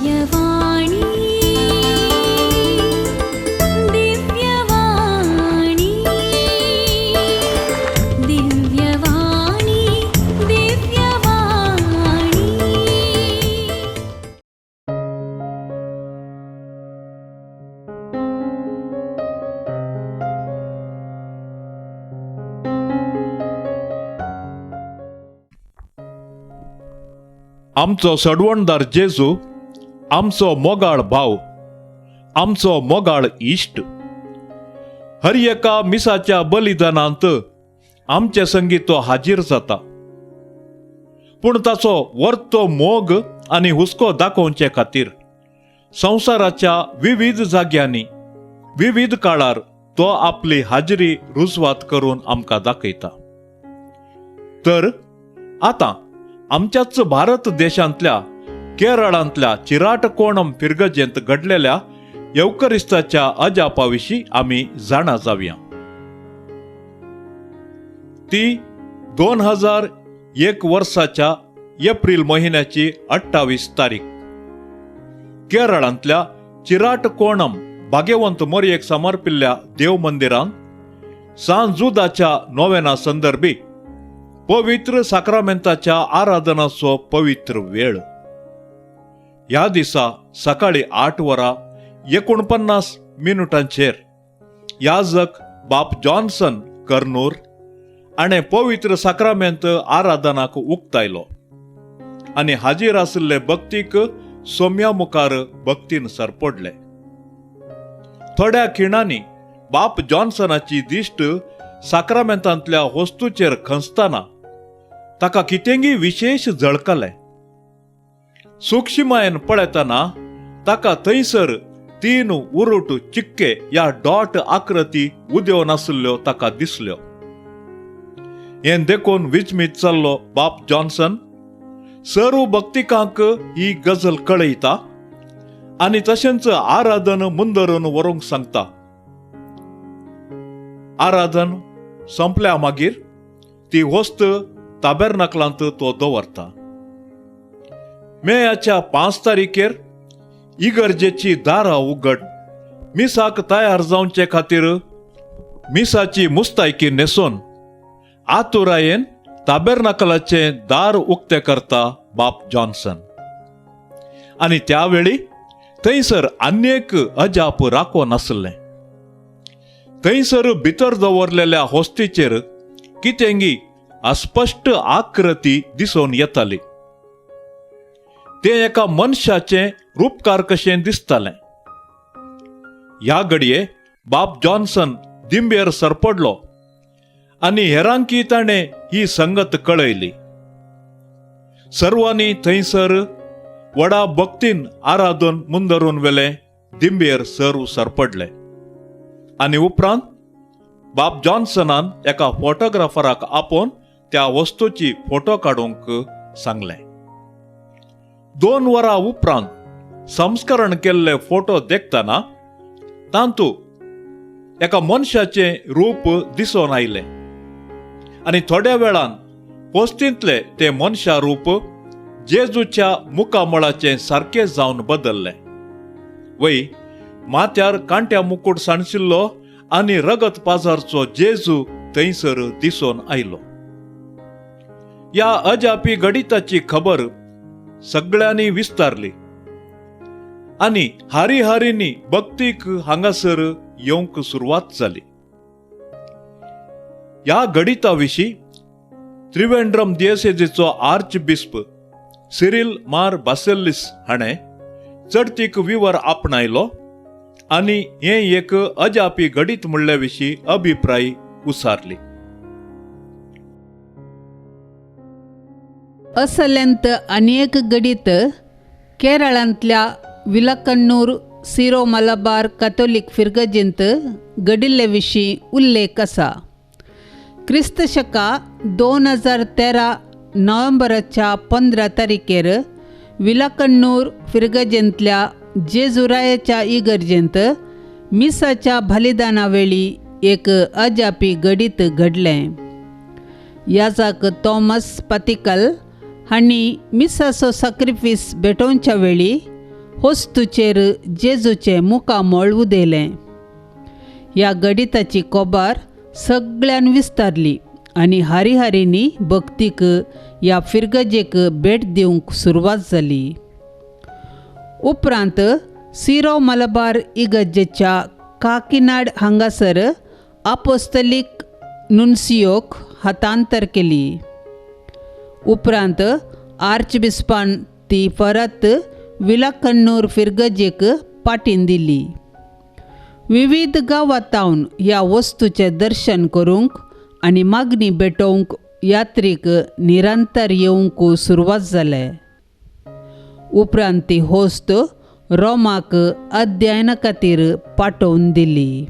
दिव्यवाणी दिव्यवाणी दिव्यवाणी दिव्यवाणी. आमचो सडवणदार जेजू, आमचो मोगाळ भाव, आमचो मोगाळ इश्ट, हर एका मिसाच्या बलिदानांत आमचे संगी तो हाजीर जाता. पूण ताचो वर्तो मोग आनी हुस्को दाखोवचे खातीर संवसाराच्या विविध जाग्यांनी विविध काळार तो आपली हाजरी रुजवात करून आमकां दाखयता. तर आतां आमच्याच भारत देशांतल्या केरळांतल्या चिराटकोणम फिरगजेंत घडलेल्या येवकरिस्ताच्या अजापाविशीं आमी जाणा जावया. ती 2001 वर्साच्या एप्रिल म्हयन्याची 28 तारीख केरळांतल्या चिराटकोणम भाग्यवंत मोरयेक समर्पिल्ल्या देव मंदिरांत सांजुदाच्या नोवेना संदर्भी पवित्र साक्रामेंताच्या आराधनाचो पवित्र वेळ. ह्या दिसा सकाळी 8 वरां 49 याजक बाप जॉन्सन कर्नूर आनी पवित्र साक्रामेंत आराधनाक उक्तायलो आनी हाजीर आशिल्ले भक्तीक सोम्या मुखार भक्तीन सरपडले. थोड्या खिणांनी बाप जॉन्सनाची दिश्ट साक्रामेंतांतल्या वस्तूचेर खंसतना ताका कितेंगी विशेष झळकलें. सूक्ष्मयेन पळयतना ताका थंयसर 3 उरूट चिक्के या डॉट आकृती उदेवन आशिल्ल्यो ताका दिसल्यो. हें देखून विचमीत जाल्लो बाप जॉन्सन सर्व भक्तिकांक ही गजल कळयता आनी तशेंच आराधन मुंदरून व्हरूंक सांगता. आराधन संपल्या मागीर ती वस्त ताबेर्नाकलांत तो दवरता. मेयाच्या 5 तारीखेर इगर्जेची दारां उगड मिसाक तयार जावचे खातीर मिसाची मुस्तायकी नेसून आतुरायेन ताबेर्नाकलाचे दार उक्ते करता बाप जॉन्सन. आनी त्यावेळी थंयसर आनीक अजाप राखोन आसलें. थंयसर भितर दवरलेल्या होस्तीचेर कितेंगी अस्पश्ट आकृती दिसून येताली. तें एका मनशाचें रूपकार कशें दिसतालें. ह्या घडये बाप जॉन्सन दिंबेर सरपडलो आनी हेरांकी ताणें ही संगत कळयली. सर्वांनी थंयसर व्हडा भक्तीन आराधन मुंदरून वेले दिंबेर सर्व सरपडले आनी उपरांत बाप जॉन्सनान एका फोटोग्राफराक आपोवन त्या वस्तूची फोटो काडूंक सांगले. 2 वरां उपरांत संस्करण केल्ले फोटो देखतना तातूंत एका मनशाचें रूप दिसून आयलें आनी थोड्या वेळान पोस्तींतले ते मनशा रूप जेजूच्या मुखामळाचें सारकें जावन बदल्लें. वय माथ्यार कांट्या मुकुट सांडशिल्लो आनी रगत पाजारचो जेजू थंयसर दिसून आयलो. ह्या अजापी गणिताची खबर सगळ्यांनी विस्तारली आनी हारी हारींनी भक्तीक हांगासर येवंक सुरवात जाली. ह्या गणिता विशीं त्रिवेंद्रम दियेसेसीचो आर्च बिस्प सिरिल मार बासेलिस हाणें चडतीक विवर आपणायलो आनी हें एक अजापी गणित म्हणले विशीं अभिप्राय उसारली. असल्यांत अनेक गणित केरळांतल्या विलकन्नूर सिरो मलबार कॅथोलिक फिरगजेंत घडिल्ले विशीं उल्लेख आसा. क्रिस्त शका 2013 नोव्हेंबराच्या 15 तारखेर विलकन्नूर फिरगजेंतल्या जेजुरायाच्या इगर्जेंत मिसाच्या बलिदाना वेळी एक अजापी गणित घडलें. याजाक थॉमस पातिकल हांणी मिसाचो सॅक्रिफीस भेटोवच्या वेळी होस्तुचेर जेजूचें मुखामळ उदेलें. ह्या गडिताची कोबार सगळ्यान विस्तारली आनी हारीहारींनी भक्तीक ह्या फिरगजेक भेट दिवंक सुरवात जाली. उपरांत सिरो मलबार इगर्जेच्या काकिनाड हांगासर आपोस्तलीक नुन्सियोक हस्तांतर केली. उपरांत आर्चबिस्पान ती परत विलाकन्नूर फिरगजेक पाठीन दिली. विविध गांवांतावन ह्या वस्तूचें दर्शन करूंक आनी मागणी भेटोवंक यात्रीक निरंतर येवंक सुरवात जाले. उपरांत ती होस्त रोमाक अध्ययना खातीर पाठोवन दिली.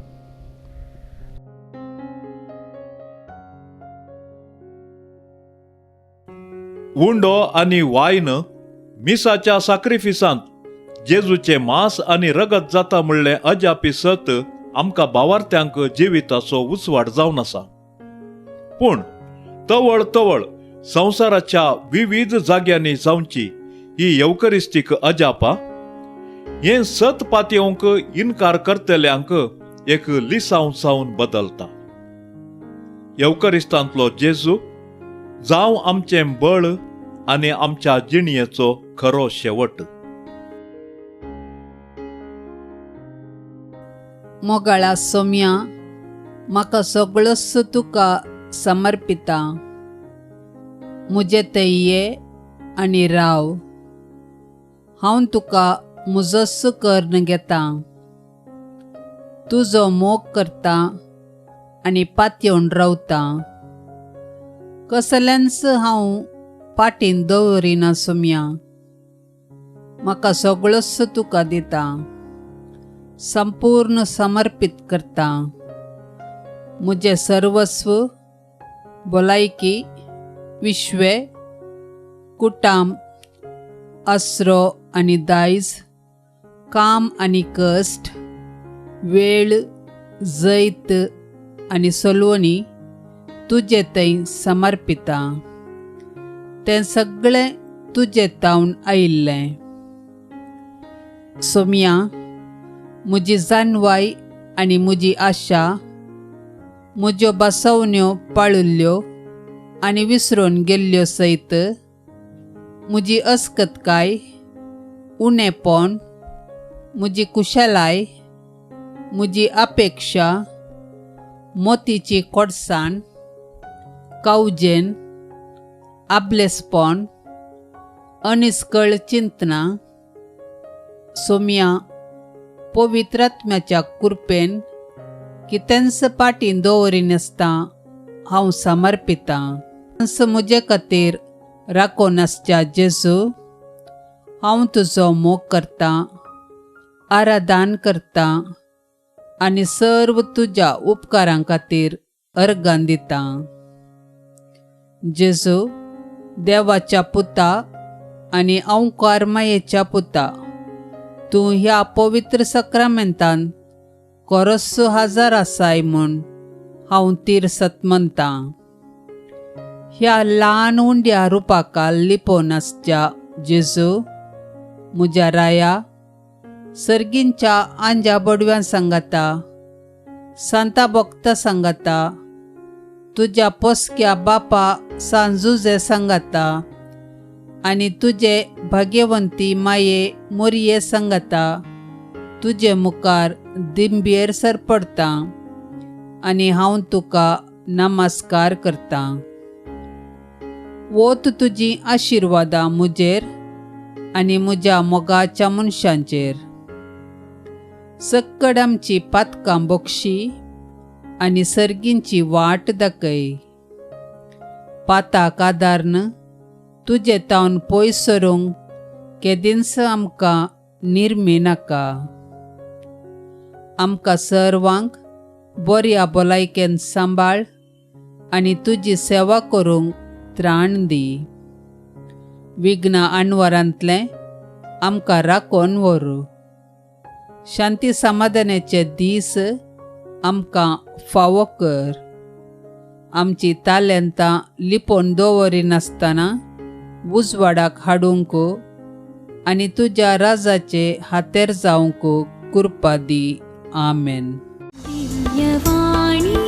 उंडो आनी वायन मिसाच्या साक्रिफिसांत जेजूचे मांस आनी रगत जाता म्हणलें अजापी सत आमकां भावार्थ्यांक जिविताचो उजवाड जावन आसा. पूण तवळ तवळ संवसाराच्या विविध जाग्यांनी जावची ही येवकरिस्तीक अजापां हें सत पातयेवंक इन्कार करतल्यांक एक लिसांव जावन बदलता. येवकरिस्तांतलो जेजू जावं आमचें बळ आनी आमच्या जिणयेचो खरो शेवट. मोगाळा सोम्या, म्हाका सगळोच तुका समर्पिता. म्हजे थंय ये आनी राव. हांव तुका मुजस्स कर्ण घेता. तुजो मोग करता आनी पातयेवन रावता. कसल्यांच हांव पाठीन दवरिना सोम्या. म्हाका सगळोच तुका दिता. संपूर्ण समर्पीत करता. म्हजें सर्वस्व, भलायकी, विश्वे, कुटाम, आसरो आनी दायज, काम आनी कश्ट, वेळ, जैत आनी सलवणी तुजे थंय समर्पिता. तें सगळें तुजे तावन आयिल्लें. सोम्या, म्हजी जानवाय आनी म्हजी आशा, म्हज्यो बसवण्यो पाळिल्ल्यो आनी विसरून गेल्ल्यो सयत, म्हजी अस्कतकाय, उणेपण, म्हजी कुशलाय, म्हजी अपेक्षा, मोतीची कोडसाण, कावजेन, आबलेसपण, अनिस्कळ चिंतना. सोम्या, पवित्रात्म्याच्या कृपेन कितेंच पाठीन दवरिनासता हांव समर्पिता. म्हजे खातीर राखोन आसच्या जेजू, हांव तुजो मोग करता, आराधन करता आनी सर्व तुज्या उपकारां खातीर अर्गां दिता. जेजू, देवाच्या पुता आनी ओंकार मायेच्या पुता, तूं ह्या पवित्र सक्रामेंतान खरोच हजार आसाय म्हूण हांव तिरसत म्हणटा. ह्या ल्हान उंड्या रुपाका लिपोवन आसच्या जेजू, म्हज्या राया, सर्गींच्या आंज्या बडव्यां सांगाता, सांता भक्तां सांगाता, तुज्या पोसक्या बापा सांजुजे सांगाता आनी तुजे भाग्यवंती माये मोरये सांगाता तुजे मुखार दिंबेर सरपडता आनी हांव तुका नमस्कार करता. वोत तुजी आशिर्वादां म्हजेर आनी म्हज्या मोगाच्या मनशांचेर. सक्कड आमची पातकां बक्षी आनी सर्गींची वाट दाखय. पाताक आदारन तुजे तावन पयस सरूंक केदींच आमकां निर्मी नाका. आमकां सर्वांक बऱ्या भलायकेन सांबाळ आनी तुजी सेवा करूंक त्राण दी. विघ्न आनवरांतलें आमकां राखोन व्हर. शांती समाधानाचे दीस आमकां फावो कर. आमची तालेंतां लिपोवन दवरिनासतना उजवाडाक हाडूंक आनी तुज्या राजाचे हातेर जावंक कृपा दी. आमेन. दिव्यवाणी